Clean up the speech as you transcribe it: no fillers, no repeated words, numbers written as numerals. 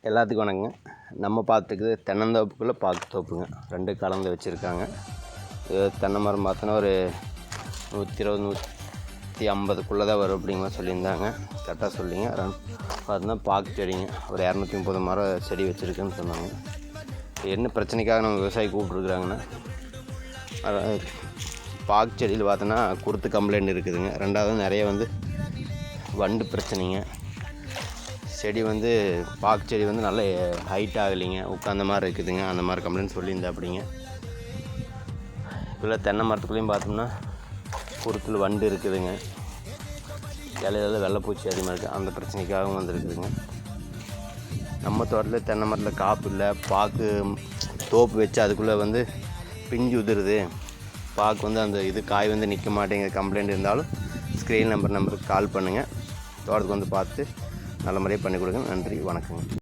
எல்லாத்துக்கும் வணக்கங்க. நம்ம பார்த்துக்குது தென்னந்தோப்புக்குள்ளே பாக்கு தோப்புங்க. 2 கலந்து வச்சுருக்காங்க. தென்னை மரம் பார்த்தோன்னா ஒரு 120 150க்குள்ளே தான் வரும் அப்படிங்கிற சொல்லியிருந்தாங்க. கரெக்டாக சொல்லிங்க. பார்த்தோன்னா பாக்கு செடிங்க ஒரு 230 மரம் செடி வச்சுருக்குன்னு சொன்னாங்க. என்ன பிரச்சனைக்காக நம்ம விவசாயி கூப்பிட்ருக்குறாங்கன்னா, பாக்கு செடியில் பார்த்தோன்னா குருத்து கம்ப்ளைண்ட் இருக்குதுங்க. 2வது நிறைய வண்டு பிரச்சனைங்க. செடி பாக்கு செடி நல்ல ஹைட் ஆகலைங்க, உட்காந்த மாதிரி இருக்குதுங்க. அந்த மாதிரி கம்ப்ளைண்ட் சொல்லியிருந்தா அப்படிங்க. இப்போ தென்னை மரத்துக்குள்ளேயும் பார்த்தோம்னா குருத்தில் வண்டு இருக்குதுங்க. இலையில வெள்ளைப்பூச்சி அதிகமாக இருக்குது. அந்த பிரச்சனைக்காகவும் வந்துருக்குதுங்க. நம்ம தோட்டத்தில் தென்னை மரத்தில் காப்பு இல்லை, பாக்கு தோப்பு வச்சு அதுக்குள்ளே பிஞ்சு உதிருது, பாக்கு அந்த இது காய் நிற்க மாட்டேங்கிற கம்ப்ளைண்ட் இருந்தாலும் ஸ்க்ரீன் நம்பருக்கு கால் பண்ணுங்கள். தோட்டத்துக்கு பார்த்து நல்ல முறையாக பண்ணி கொடுங்க. நன்றி, வணக்கங்க.